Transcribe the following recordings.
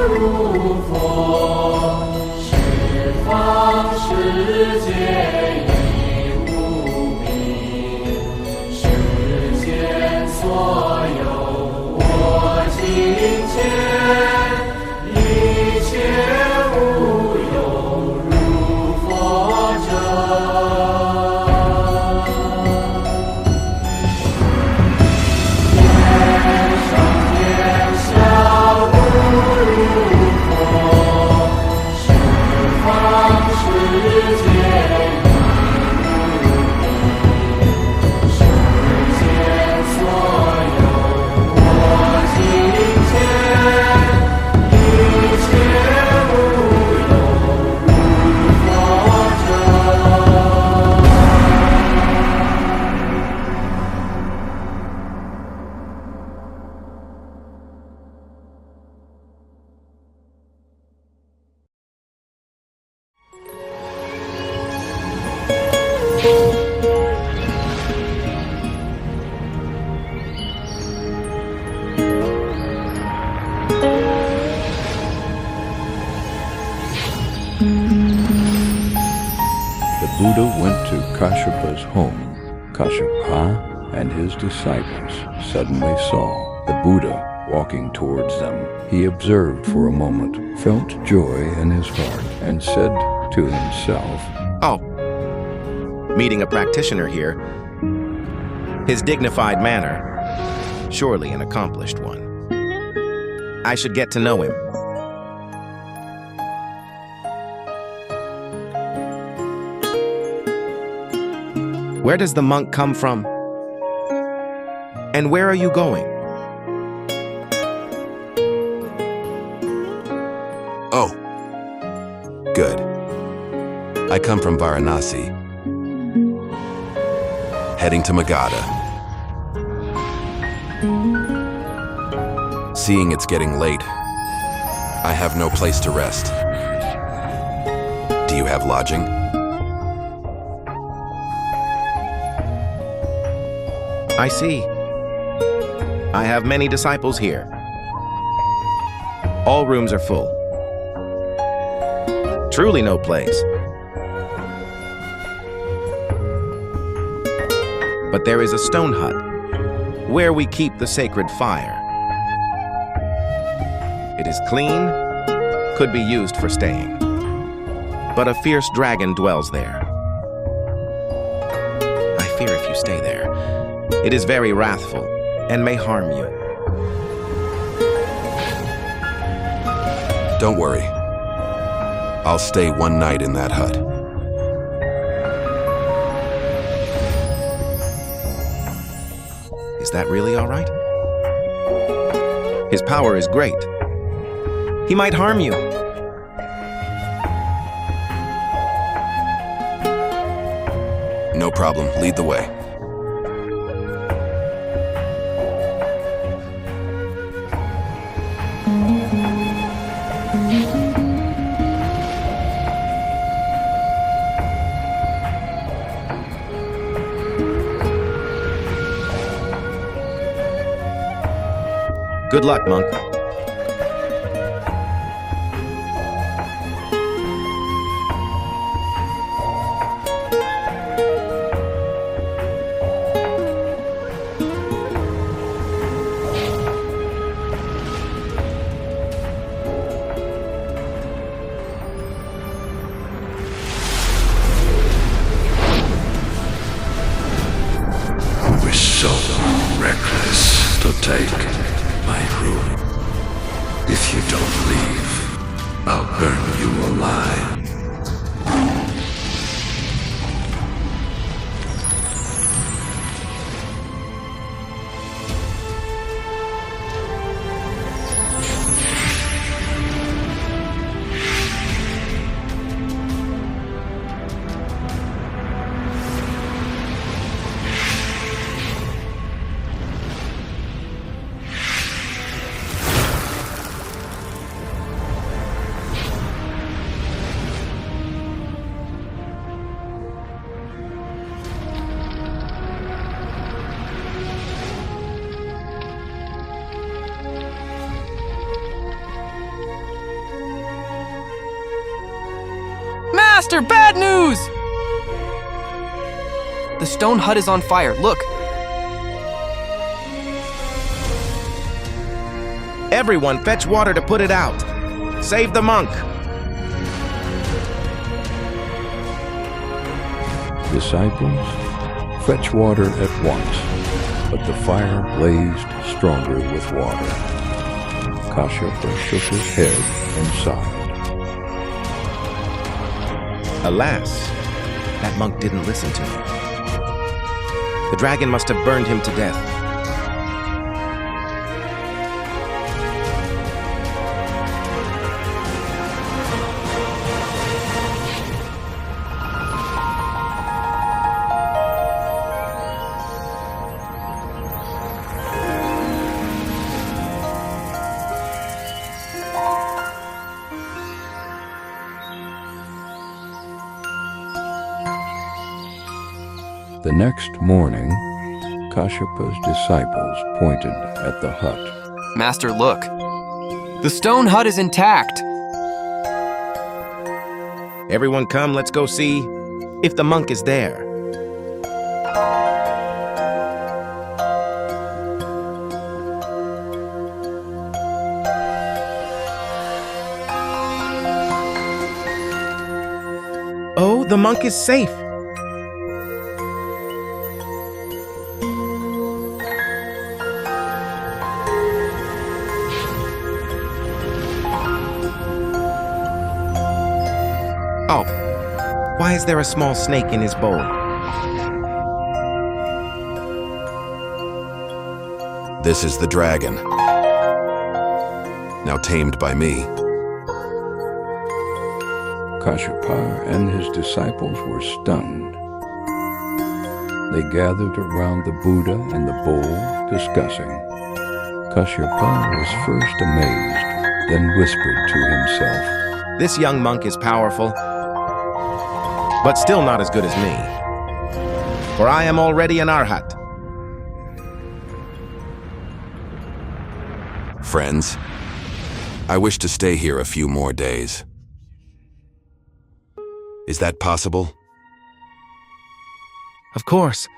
如佛，十方世界亦无名，世间所有我今见，一切无有如佛者。Buddha went to Kasyapa's home. Kasyapa and his disciples suddenly saw the Buddha walking towards them. He observed for a moment, felt joy in his heart, and said to himself, "Oh, meeting a practitioner here. His dignified manner, surely an accomplished one. I should get to know him." Where does the monk come from? And where are you going? Oh, good. I come from Varanasi, heading to Magadha. Seeing it's getting late, I have no place to rest. Do you have lodging? I see. I have many disciples here. All rooms are full. Truly no place. But there is a stone hut where we keep the sacred fire. It is clean, could be used for staying. But a fierce dragon dwells there. I fear if you stay there, it is very wrathful and may harm you. Don't worry. I'll stay one night in that hut. Is that really all right? His power is great. He might harm you. No problem. Lead the way. Good luck, monk. "We're so reckless to take my room. If you don't leave, I'll burn you alive." Master, bad news! The stone hut is on fire, look. Everyone, fetch water to put it out. Save the monk. Disciples, fetch water at once, but the fire blazed stronger with water. Kasyapa shook his head and sighed. Alas, that monk didn't listen to me. The dragon must have burned him to death. The next morning, Kasyapa's disciples pointed at the hut. Master, look. The stone hut is intact. Everyone come, let's go see if the monk is there. Oh, the monk is safe. Oh, why is there a small snake in his bowl? This is the dragon, now tamed by me. Kasyapa and his disciples were stunned. They gathered around the Buddha and the bowl, discussing. Kasyapa was first amazed, then whispered to himself, This young monk is powerful, but still not as good as me, for I am already an arhat. Friends, I wish to stay here a few more days. Is that possible? Of course.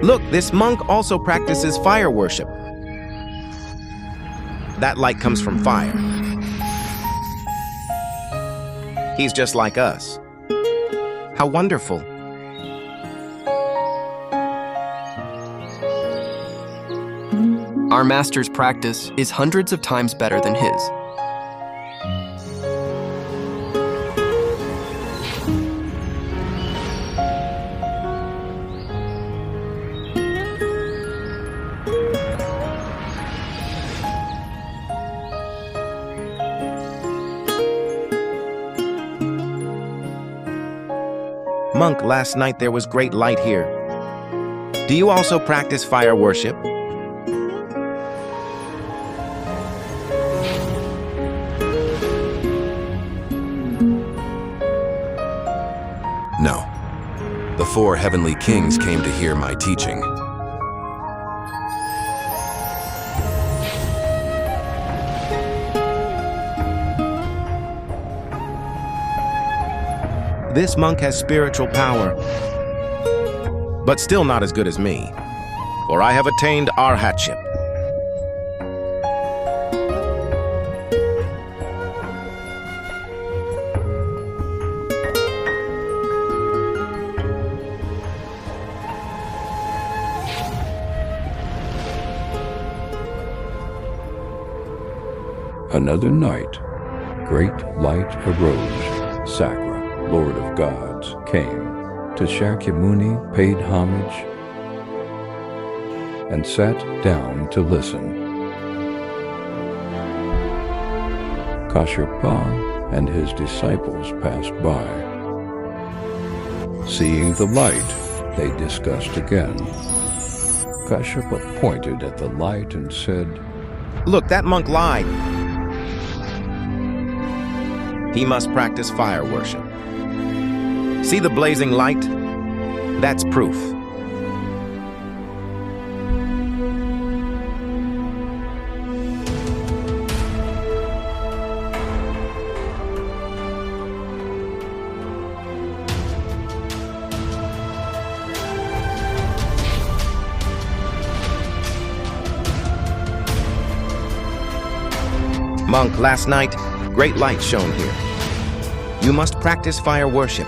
Look, this monk also practices fire worship. That light comes from fire. He's just like us. How wonderful. Our master's practice is hundreds of times better than his. Monk, last night there was great light here. Do you also practice fire worship? No. The 4 heavenly kings came to hear my teaching. This monk has spiritual power, but still not as good as me, for I have attained arhatship. Another night, great light arose. Sakra, Lord of gods, came. To Shakyamuni paid homage and sat down to listen. Kasyapa and his disciples passed by. Seeing the light, they discussed again. Kasyapa pointed at the light and said, Look, that monk lied. He must practice fire worship. See the blazing light? That's proof. Monk, last night, great light shone here. You must practice fire worship.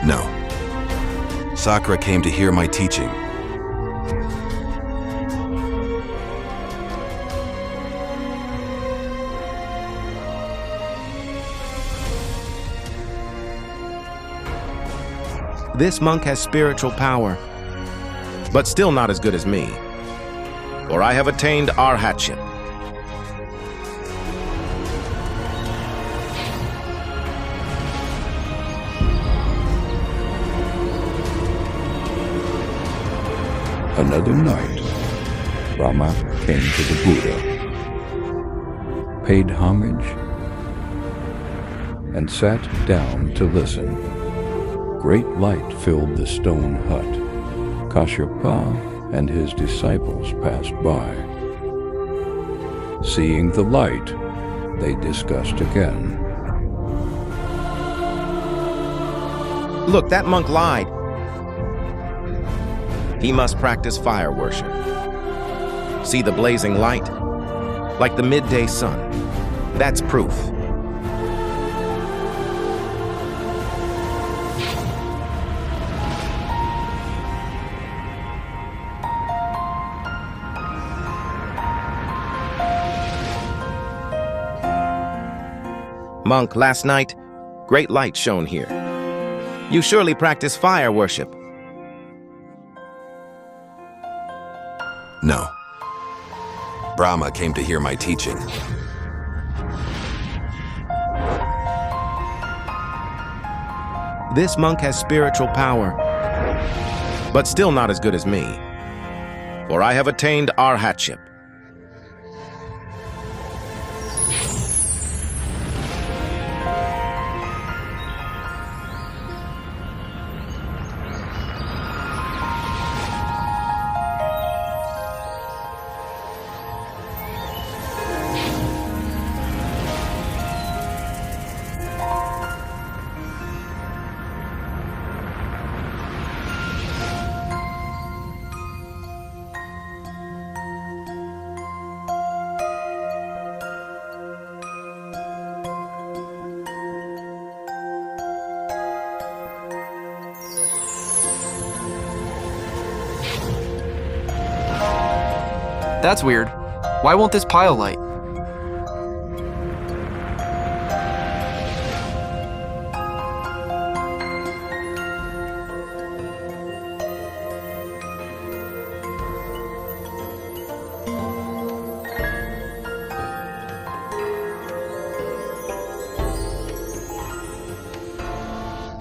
No. Sakra came to hear my teaching. This monk has spiritual power, but still not as good as me, for I have attained arhatship. Another night, Brahma came to the Buddha, paid homage, and sat down to listen. Great light filled the stone hut. Kasyapa and his disciples passed by. Seeing the light, they discussed again. Look, that monk lied. He must practice fire worship. See the blazing light? Like the midday sun. That's proof. Monk, last night, great light shone here. You surely practice fire worship. No. Brahma came to hear my teaching. This monk has spiritual power, but still not as good as me, for I have attained arhatship. That's weird. Why won't this pile light?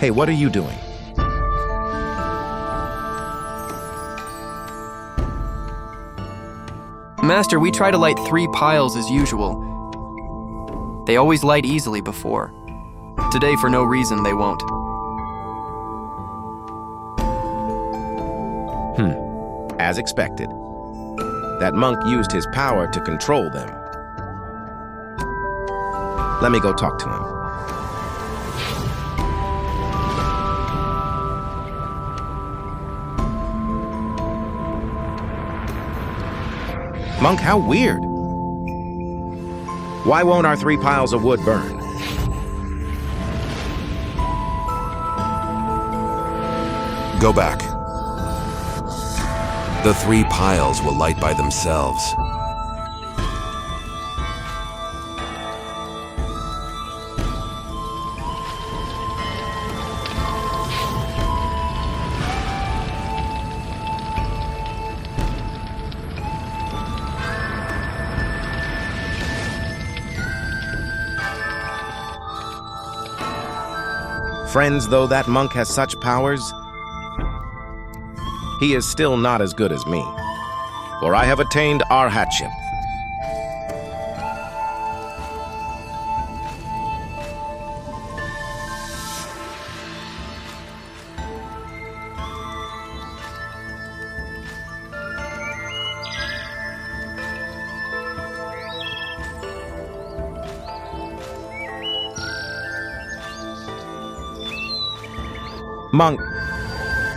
Hey, what are you doing? Master, we try to light 3 piles as usual. They always light easily before. Today, for no reason, they won't. As expected. That monk used his power to control them. Let me go talk to him. Monk, how weird. Why won't our 3 piles of wood burn? Go back. The 3 piles will light by themselves. Friends, though that monk has such powers, he is still not as good as me, for I have attained arhatship. Monk,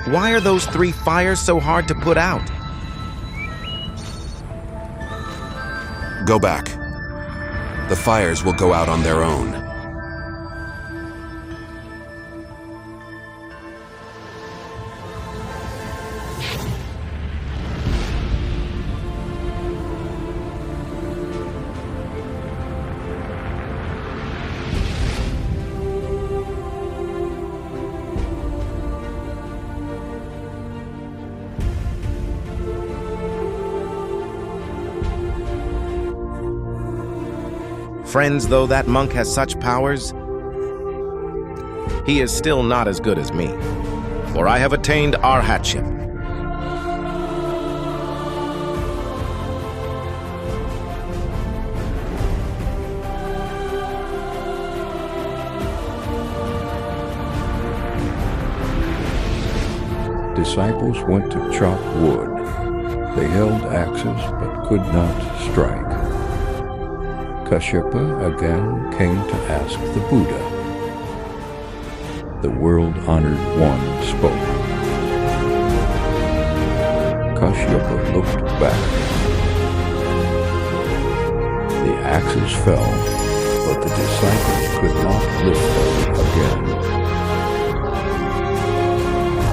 why are those 3 fires so hard to put out? Go back. The fires will go out on their own. Friends, though that monk has such powers, he is still not as good as me, for I have attained arhatship. Disciples went to chop wood. They held axes but could not strike. Kasyapa again came to ask the Buddha. The world-honored one spoke. Kasyapa looked back. The axes fell, but the disciples could not lift them again.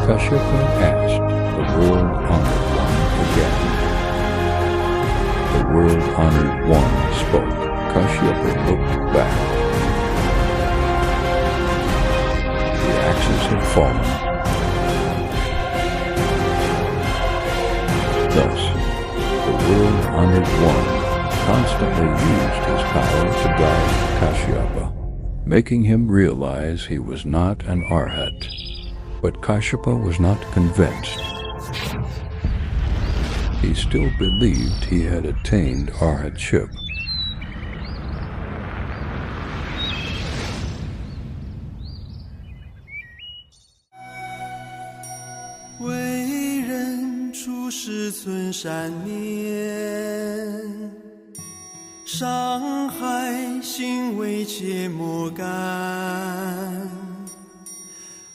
Kasyapa asked the world-honored one again. The world-honored one spoke. Kasyapa looked back. The axes had fallen. Thus, the world-honored one constantly used his power to guide Kasyapa, making him realize he was not an arhat. But Kasyapa was not convinced. He still believed he had attained arhatship.存善念，伤害行为切莫干，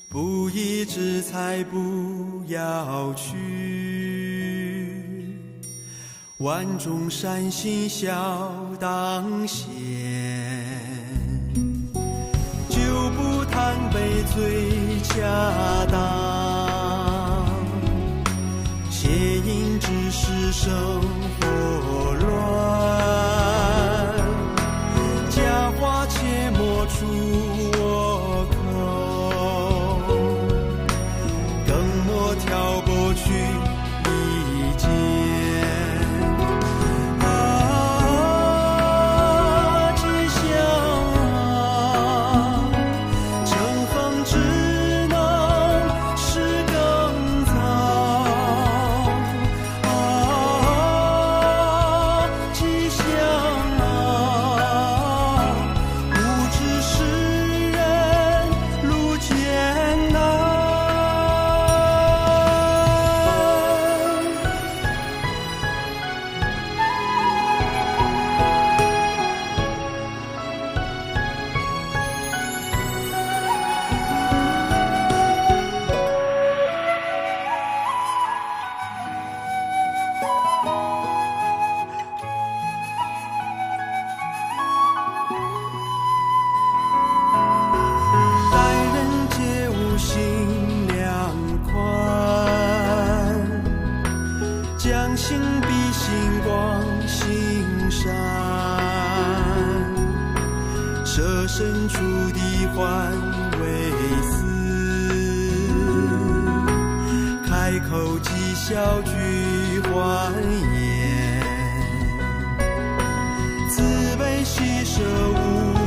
不义之财不要取，万众善心孝当先，就不贪杯最恰当，邪淫之事生活乱，假话切莫出我口，更莫挑拨去意见。是深处的幻为思，开口即笑具欢颜，慈悲喜舍无